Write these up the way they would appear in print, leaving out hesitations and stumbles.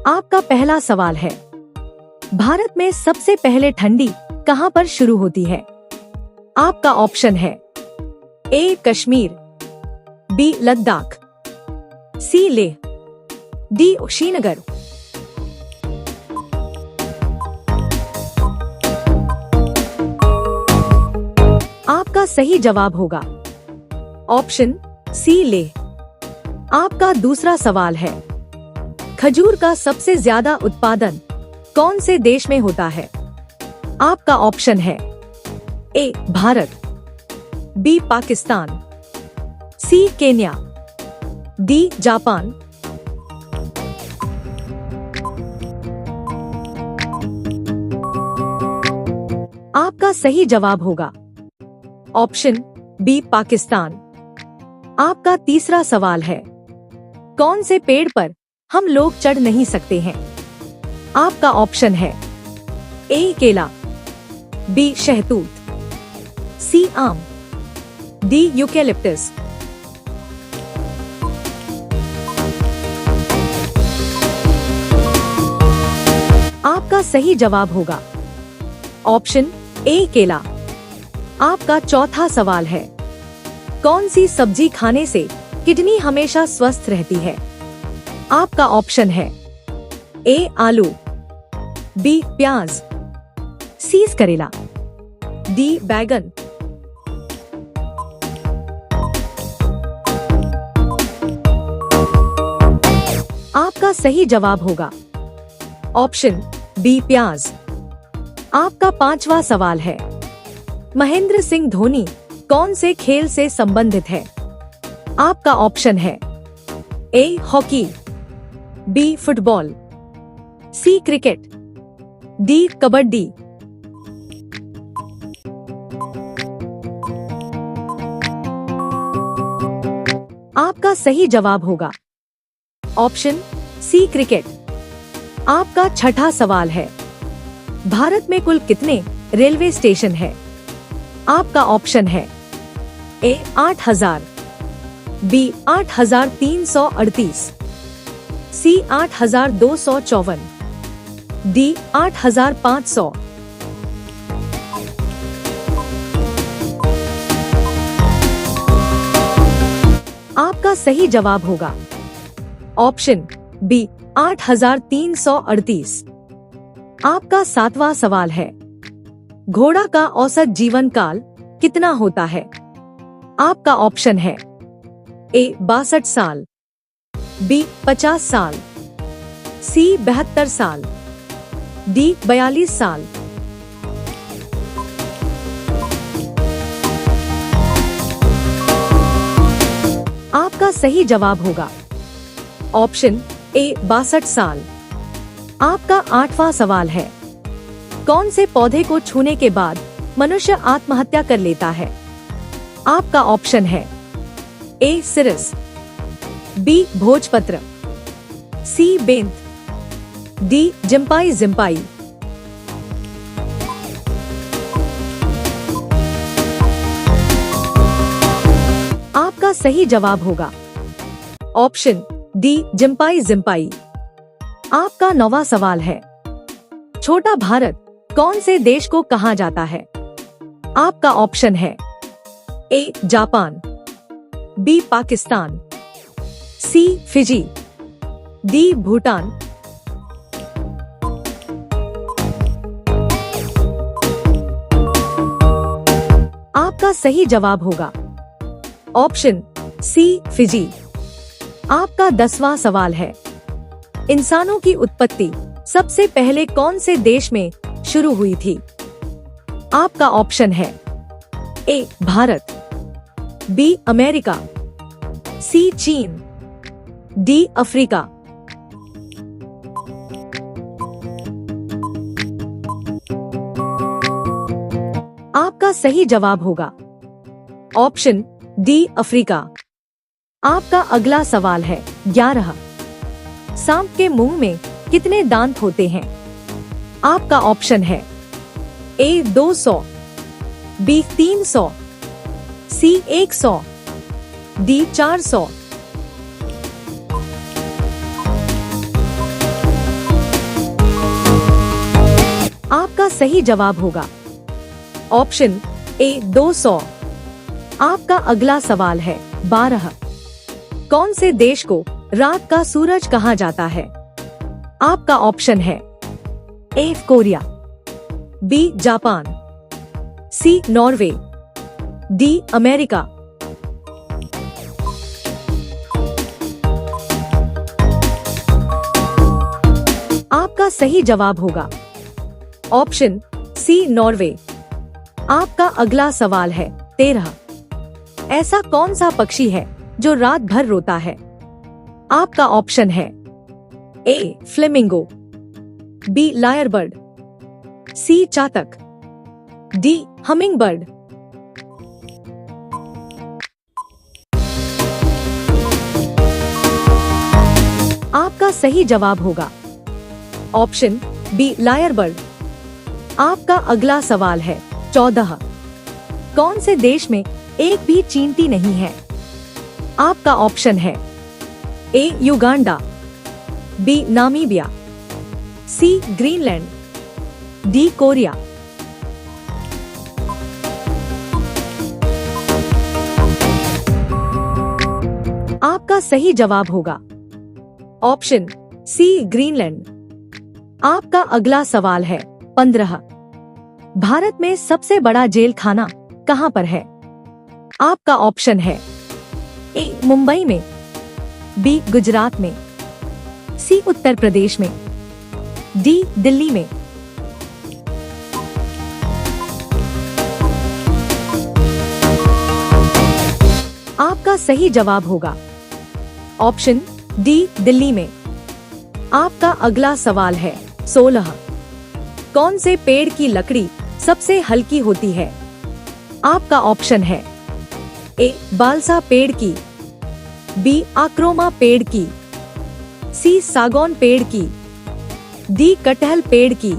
आपका पहला सवाल है, भारत में सबसे पहले ठंडी कहां पर शुरू होती है? आपका ऑप्शन है ए कश्मीर, बी लद्दाख, सी लेह, डी श्रीनगर। आपका सही जवाब होगा ऑप्शन सी लेह। आपका दूसरा सवाल है, खजूर का सबसे ज्यादा उत्पादन कौन से देश में होता है? आपका ऑप्शन है ए भारत, बी पाकिस्तान, सी केन्या, डी जापान। आपका सही जवाब होगा ऑप्शन बी पाकिस्तान। आपका तीसरा सवाल है, कौन से पेड़ पर हम लोग चढ़ नहीं सकते हैं? आपका ऑप्शन है ए केला, बी शहतूत, सी आम, डी यूकेलिप्टस। आपका सही जवाब होगा ऑप्शन ए केला। आपका चौथा सवाल है, कौन सी सब्जी खाने से किडनी हमेशा स्वस्थ रहती है? आपका ऑप्शन है ए आलू, बी प्याज, सी करेला, डी बैगन। आपका सही जवाब होगा ऑप्शन बी प्याज। आपका पांचवा सवाल है, महेंद्र सिंह धोनी कौन से खेल से संबंधित है? आपका ऑप्शन है A hockey, B football, C cricket, D kabaddi. आपका सही जवाब होगा ऑप्शन सी क्रिकेट। आपका छठा सवाल है, भारत में कुल कितने रेलवे स्टेशन है? आपका ऑप्शन है ए 8000, बी 8338, सी 8254, डी 8500। आपका सही जवाब होगा ऑप्शन बी 8338। आपका सातवां सवाल है, घोड़ा का औसत जीवन काल कितना होता है? आपका ऑप्शन है ए 62 साल, बी 50 साल, सी 72 साल, डी 42 साल। आपका सही जवाब होगा ऑप्शन ए 62 साल। आपका आठवां सवाल है, कौन से पौधे को छूने के बाद मनुष्य आत्महत्या कर लेता है? आपका ऑप्शन है ए सिरस, बी भोजपत्र, सी बेंत, डी जिम्पाई जिम्पाई। आपका सही जवाब होगा ऑप्शन डी जिम्पाई जिम्पाई। आपका नौवां सवाल है, छोटा भारत कौन से देश को कहा जाता है? आपका ऑप्शन है A Japan, B Pakistan, C Fiji, D Bhutan. आपका सही जवाब होगा ऑप्शन सी फिजी। आपका 10वां सवाल है, इंसानों की उत्पत्ति सबसे पहले कौन से देश में शुरू हुई थी? आपका ऑप्शन है ए भारत, बी अमेरिका, सी चीन, डी अफ्रीका। आपका सही जवाब होगा ऑप्शन डी अफ्रीका। आपका अगला सवाल है 11, सांप के मुंह में कितने दांत होते हैं? आपका ऑप्शन है ए 200, बी 300, सी 100, डी 400। सही जवाब होगा ऑप्शन ए 200। आपका अगला सवाल है 12। कौन से देश को रात का सूरज कहा जाता है? आपका ऑप्शन है ए कोरिया, बी जापान, सी नॉर्वे, डी अमेरिका। आपका सही जवाब होगा ऑप्शन सी नॉर्वे। आपका अगला सवाल है 13। ऐसा कौन सा पक्षी है जो रात भर रोता है? आपका ऑप्शन है ए फ्लेमिंगो, बी लायर बर्ड, सी चातक, डी हमिंग बर्ड। आपका सही जवाब होगा ऑप्शन बी लायर बर्ड। आपका अगला सवाल है 14। कौन से देश में एक भी चींटी नहीं है? आपका ऑप्शन है ए युगांडा, बी नामीबिया, सी ग्रीनलैंड, डी कोरिया। आपका सही जवाब होगा ऑप्शन सी ग्रीनलैंड। आपका अगला सवाल है 15। भारत में सबसे बड़ा जेल खाना कहां पर है? आपका ऑप्शन है ए मुंबई में, बी गुजरात में, सी उत्तर प्रदेश में, डी दिल्ली में। आपका सही जवाब होगा ऑप्शन डी दिल्ली में। आपका अगला सवाल है 16। कौन से पेड़ की लकड़ी सबसे हल्की होती है? आपका ऑप्शन है ए बालसा पेड़ की, बी आक्रोमा पेड़ की, सी सागौन पेड़ की, डी कटहल पेड़ की।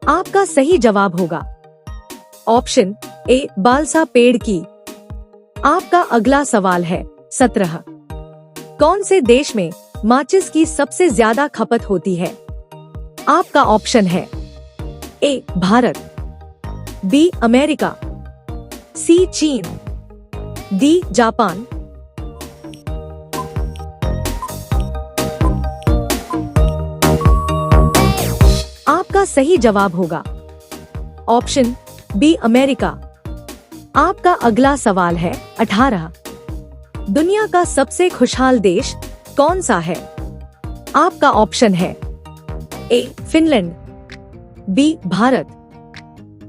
आपका सही जवाब होगा ऑप्शन ए बालसा पेड़ की। आपका अगला सवाल है 17। कौन से देश में माचिस की सबसे ज्यादा खपत होती है? आपका ऑप्शन है ए भारत, बी अमेरिका, सी चीन, डी जापान। आपका सही जवाब होगा ऑप्शन बी अमेरिका। आपका अगला सवाल है 18। दुनिया का सबसे खुशहाल देश कौन सा है? आपका ऑप्शन है ए फिनलैंड, बी भारत,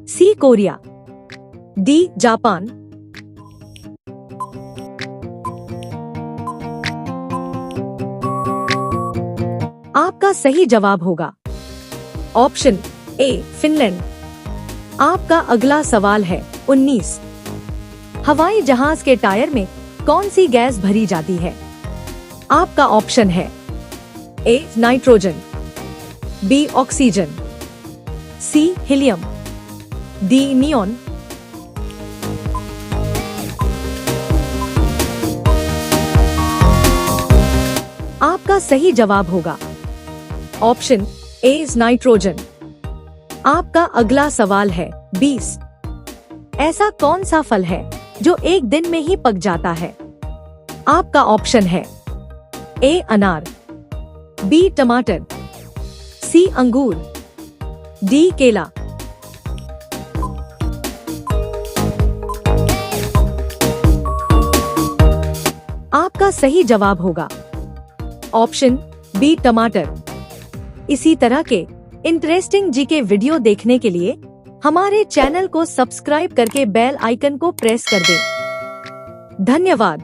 सी कोरिया, डी जापान। आपका सही जवाब होगा ऑप्शन ए फिनलैंड। आपका अगला सवाल है 19। हवाई जहाज के टायर में कौन सी गैस भरी जाती है? आपका ऑप्शन है A nitrogen, B oxygen, C helium, D neon. आपका सही जवाब होगा ऑप्शन ए नाइट्रोजन। आपका अगला सवाल है 20। ऐसा कौन सा फल है जो एक दिन में ही पक जाता है? आपका ऑप्शन है ए अनार, बी टमाटर, सी अंगूर, डी केला। आपका सही जवाब होगा ऑप्शन बी टमाटर। इसी तरह के इंटरेस्टिंग जीके वीडियो देखने के लिए हमारे चैनल को सब्सक्राइब करके बेल आइकन को प्रेस कर दें। धन्यवाद।